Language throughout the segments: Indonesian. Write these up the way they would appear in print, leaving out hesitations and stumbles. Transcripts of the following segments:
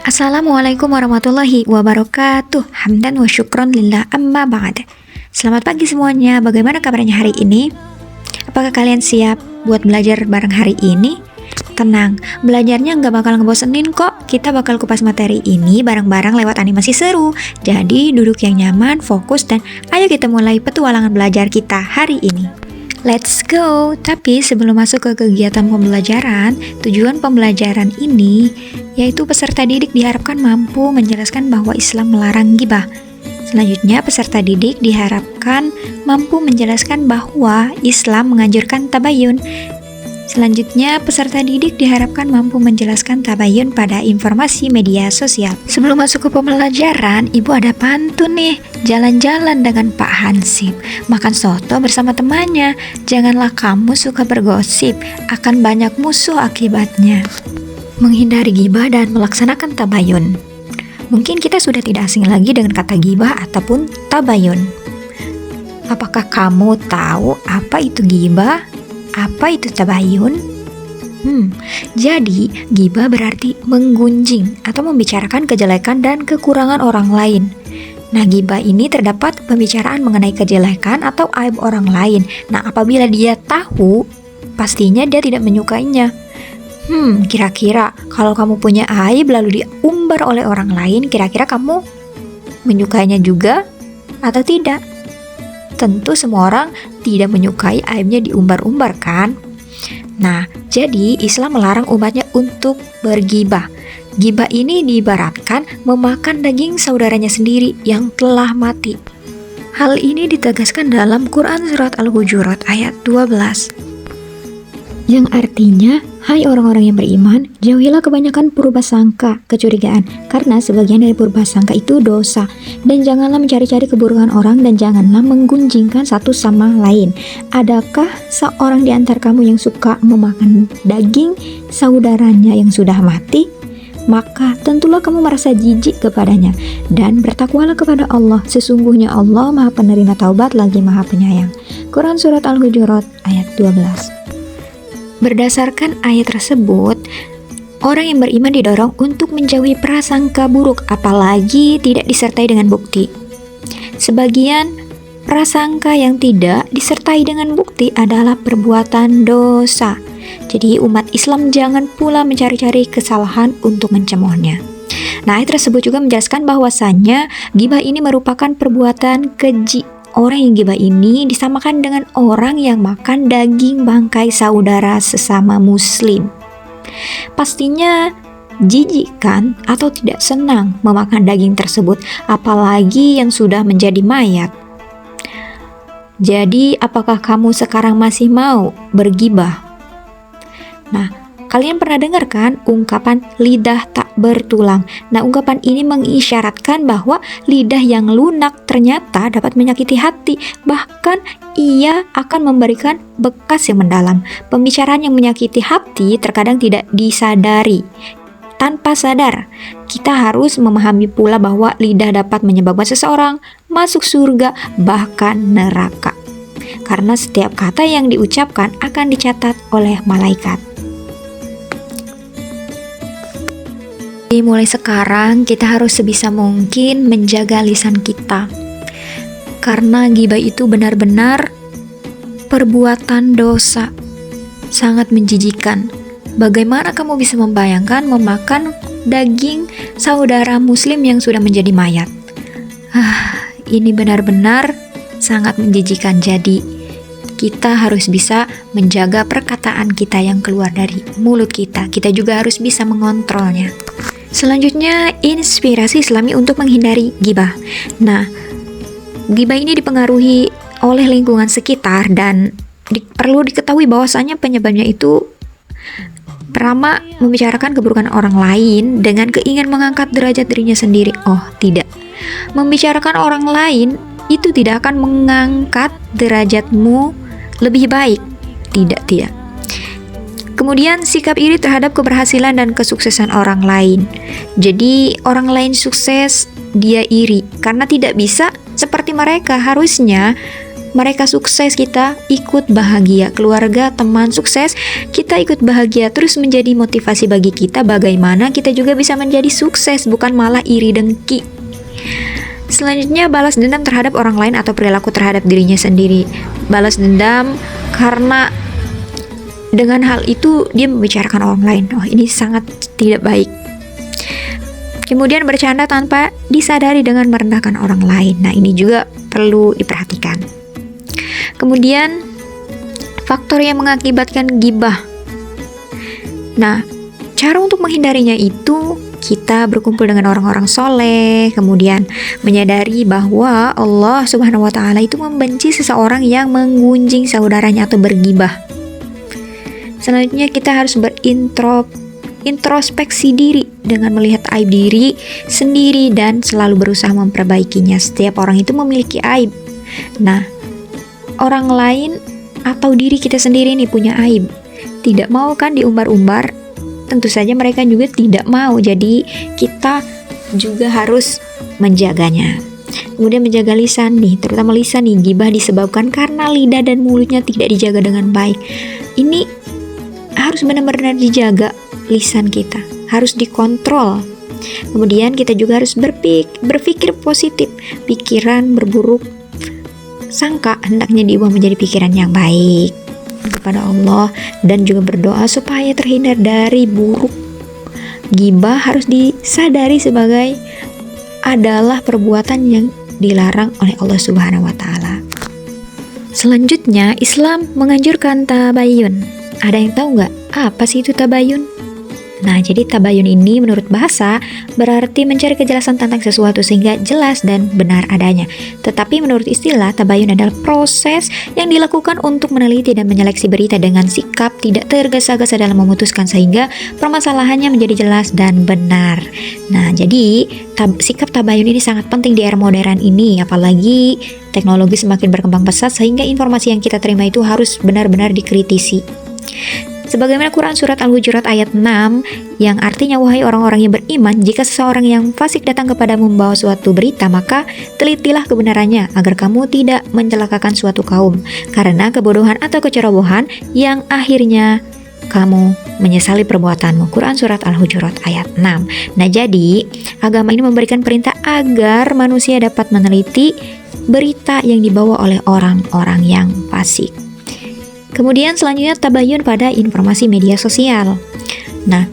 Assalamualaikum warahmatullahi wabarakatuh. Hamdan wa syukron lillah amma ba'd. Selamat pagi semuanya. Bagaimana kabarnya hari ini? Apakah kalian siap buat belajar bareng hari ini? Tenang, belajarnya nggak bakal ngebosenin kok. Kita bakal kupas materi ini bareng-bareng lewat animasi seru. Jadi duduk yang nyaman, fokus, dan ayo kita mulai petualangan belajar kita hari ini. Let's go! Tapi sebelum masuk ke kegiatan pembelajaran, tujuan pembelajaran ini yaitu peserta didik diharapkan mampu menjelaskan bahwa Islam melarang ghibah. Selanjutnya, peserta didik diharapkan mampu menjelaskan bahwa Islam menganjurkan tabayun. Selanjutnya, peserta didik diharapkan mampu menjelaskan tabayun pada informasi media sosial. Sebelum masuk ke pembelajaran, Ibu ada pantun nih. Jalan-jalan dengan Pak Hansip, makan soto bersama temannya. Janganlah kamu suka bergosip, akan banyak musuh akibatnya. Menghindari ghibah dan melaksanakan tabayun. Mungkin kita sudah tidak asing lagi dengan kata ghibah ataupun tabayun. Apakah kamu tahu apa itu ghibah? Apa itu tabayun? Jadi ghibah berarti menggunjing atau membicarakan kejelekan dan kekurangan orang lain. Nah, ghibah ini terdapat pembicaraan mengenai kejelekan atau aib orang lain. Nah, apabila dia tahu, pastinya dia tidak menyukainya. Kira-kira kalau kamu punya aib lalu diumbar oleh orang lain, kira-kira kamu menyukainya juga atau tidak? Tentu semua orang tidak menyukai aibnya diumbar-umbar kan? Nah, jadi Islam melarang umatnya untuk berghibah. Ghibah ini diibaratkan memakan daging saudaranya sendiri yang telah mati. Hal ini ditegaskan dalam Quran Surat Al-Hujurat ayat 12. Yang artinya, hai orang-orang yang beriman, jauhilah kebanyakan purbasangka, kecurigaan, karena sebagian dari purbasangka itu dosa. Dan janganlah mencari-cari keburukan orang, dan janganlah menggunjingkan satu sama lain. Adakah seorang di antara kamu yang suka memakan daging saudaranya yang sudah mati? Maka tentulah kamu merasa jijik kepadanya, dan bertakwalah kepada Allah. Sesungguhnya Allah Maha Penerima Taubat lagi Maha Penyayang. Quran Surat Al-Hujurat ayat 12. Berdasarkan ayat tersebut, orang yang beriman didorong untuk menjauhi prasangka buruk, apalagi tidak disertai dengan bukti. Sebagian prasangka yang tidak disertai dengan bukti adalah perbuatan dosa. Jadi umat Islam jangan pula mencari-cari kesalahan untuk mencemoohnya. Nah, ayat tersebut juga menjelaskan bahwasannya ghibah ini merupakan perbuatan keji. Orang yang ghibah ini disamakan dengan orang yang makan daging bangkai saudara sesama muslim. Pastinya jijik kan atau tidak senang memakan daging tersebut, apalagi yang sudah menjadi mayat. Jadi apakah kamu sekarang masih mau berghibah? Nah, kalian pernah dengar kan ungkapan lidah tak bertulang? Nah, ungkapan ini mengisyaratkan bahwa lidah yang lunak ternyata dapat menyakiti hati. Bahkan ia akan memberikan bekas yang mendalam. Pembicaraan yang menyakiti hati terkadang tidak disadari. Tanpa sadar, kita harus memahami pula bahwa lidah dapat menyebabkan seseorang masuk surga, bahkan neraka. Karena setiap kata yang diucapkan akan dicatat oleh malaikat. Mulai sekarang kita harus sebisa mungkin menjaga lisan kita, karena ghibah itu benar-benar perbuatan dosa, sangat menjijikan. Bagaimana kamu bisa membayangkan memakan daging saudara muslim yang sudah menjadi mayat? Ini benar-benar sangat menjijikan. Jadi kita harus bisa menjaga perkataan kita yang keluar dari mulut kita. Kita juga harus bisa mengontrolnya. Selanjutnya, inspirasi Islami untuk menghindari ghibah. Nah, ghibah ini dipengaruhi oleh lingkungan sekitar dan perlu diketahui bahwasanya penyebabnya itu pertama, membicarakan keburukan orang lain dengan keinginan mengangkat derajat dirinya sendiri. Oh, tidak. Membicarakan orang lain itu tidak akan mengangkat derajatmu lebih baik. Tidak. Kemudian sikap iri terhadap keberhasilan dan kesuksesan orang lain. Jadi orang lain sukses, dia iri karena tidak bisa seperti mereka. Harusnya mereka sukses, kita ikut bahagia. Keluarga, teman sukses, kita ikut bahagia. Terus menjadi motivasi bagi kita bagaimana kita juga bisa menjadi sukses, bukan malah iri dengki. Selanjutnya, balas dendam terhadap orang lain atau perilaku terhadap dirinya sendiri. Balas dendam karena dengan hal itu dia membicarakan orang lain. Oh, ini sangat tidak baik. Kemudian bercanda tanpa disadari dengan merendahkan orang lain. Nah, ini juga perlu diperhatikan. Kemudian faktor yang mengakibatkan ghibah. Nah, cara untuk menghindarinya itu kita berkumpul dengan orang-orang soleh, kemudian menyadari bahwa Allah Subhanahu wa Ta'ala itu membenci seseorang yang menggunjing saudaranya atau berghibah. Selanjutnya kita harus introspeksi diri dengan melihat aib diri sendiri dan selalu berusaha memperbaikinya. Setiap orang itu memiliki aib. Nah, orang lain atau diri kita sendiri nih punya aib. Tidak mau kan diumbar-umbar? Tentu saja mereka juga tidak mau. Jadi kita juga harus menjaganya. Kemudian menjaga lisan nih, terutama lisan nih. Ghibah disebabkan karena lidah dan mulutnya tidak dijaga dengan baik. Ini harus benar-benar dijaga lisan kita, harus dikontrol. Kemudian kita juga harus berpikir positif. Pikiran berburuk sangka hendaknya diubah menjadi pikiran yang baik kepada Allah, dan juga berdoa supaya terhindar dari buruk. Ghibah harus disadari sebagai adalah perbuatan yang dilarang oleh Allah Subhanahu wa Ta'ala. Selanjutnya, Islam menganjurkan tabayun. Ada yang tahu nggak apa sih itu tabayun? Nah, jadi tabayun ini menurut bahasa berarti mencari kejelasan tentang sesuatu sehingga jelas dan benar adanya. Tetapi menurut istilah, tabayun adalah proses yang dilakukan untuk meneliti dan menyeleksi berita dengan sikap tidak tergesa-gesa dalam memutuskan sehingga permasalahannya menjadi jelas dan benar. Nah, jadi sikap tabayun ini sangat penting di era modern ini, apalagi teknologi semakin berkembang pesat sehingga informasi yang kita terima itu harus benar-benar dikritisi. Sebagaimana Quran Surat Al-Hujurat ayat 6 yang artinya, wahai orang-orang yang beriman, jika seseorang yang fasik datang kepadamu membawa suatu berita, maka telitilah kebenarannya agar kamu tidak mencelakakan suatu kaum karena kebodohan atau kecerobohan yang akhirnya kamu menyesali perbuatanmu. Quran Surat Al-Hujurat ayat 6. Nah, jadi agama ini memberikan perintah agar manusia dapat meneliti berita yang dibawa oleh orang-orang yang fasik. Kemudian selanjutnya tabayun pada informasi media sosial. Nah,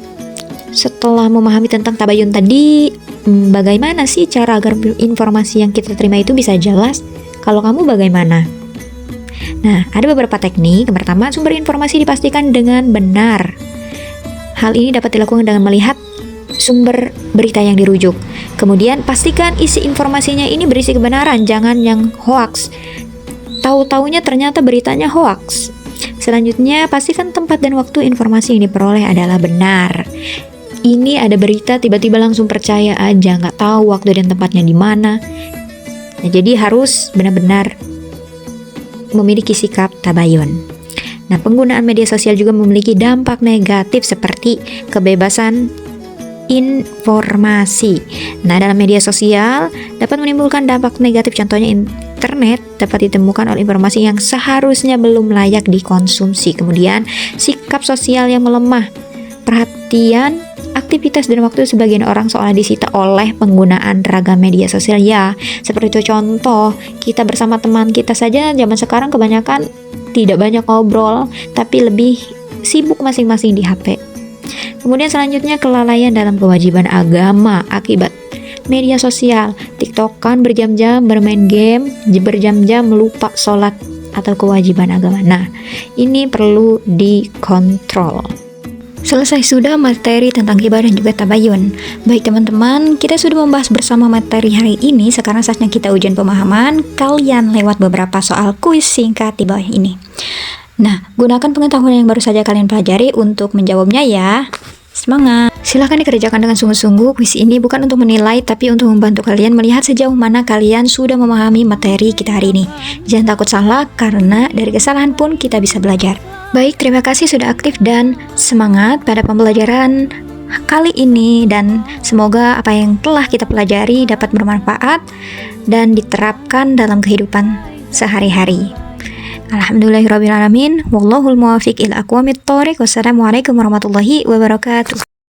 setelah memahami tentang tabayun tadi, bagaimana sih cara agar informasi yang kita terima itu bisa jelas? Kalau kamu bagaimana? Nah, ada beberapa teknik. Yang pertama, sumber informasi dipastikan dengan benar. Hal ini dapat dilakukan dengan melihat sumber berita yang dirujuk. Kemudian, pastikan isi informasinya ini berisi kebenaran, jangan yang hoaks. Tahu-taunya ternyata beritanya hoaks. Selanjutnya, pastikan tempat dan waktu informasi yang diperoleh adalah benar. Ini ada berita tiba-tiba langsung percaya aja, nggak tahu waktu dan tempatnya di mana. Nah, jadi harus benar-benar memiliki sikap tabayun. Nah, penggunaan media sosial juga memiliki dampak negatif seperti kebebasan informasi. Nah, dalam media sosial dapat menimbulkan dampak negatif, contohnya internet dapat ditemukan oleh informasi yang seharusnya belum layak dikonsumsi. Kemudian, sikap sosial yang melemah, perhatian, aktivitas dan waktu sebagian orang seolah disita oleh penggunaan ragam media sosial. Ya, seperti itu contoh, kita bersama teman kita saja zaman sekarang kebanyakan tidak banyak ngobrol, tapi lebih sibuk masing-masing di HP. Kemudian selanjutnya, kelalaian dalam kewajiban agama akibat media sosial. TikTokan berjam-jam, bermain game, berjam-jam lupa sholat atau kewajiban agama. Nah, ini perlu dikontrol. Selesai sudah materi tentang ghibah dan juga tabayun. Baik teman-teman, kita sudah membahas bersama materi hari ini. Sekarang saatnya kita ujian pemahaman kalian lewat beberapa soal kuis singkat di bawah ini. Nah, gunakan pengetahuan yang baru saja kalian pelajari untuk menjawabnya ya. Semangat! Silahkan dikerjakan dengan sungguh-sungguh. Kuis ini bukan untuk menilai, tapi untuk membantu kalian melihat sejauh mana kalian sudah memahami materi kita hari ini. Jangan takut salah, karena dari kesalahan pun kita bisa belajar. Baik, terima kasih sudah aktif dan semangat pada pembelajaran kali ini, dan semoga apa yang telah kita pelajari dapat bermanfaat dan diterapkan dalam kehidupan sehari-hari. Alhamdulillahirrabbilalamin. Wallahul muwafiq ila aqwamit thoriq. Wassalamualaikum warahmatullahi wabarakatuh.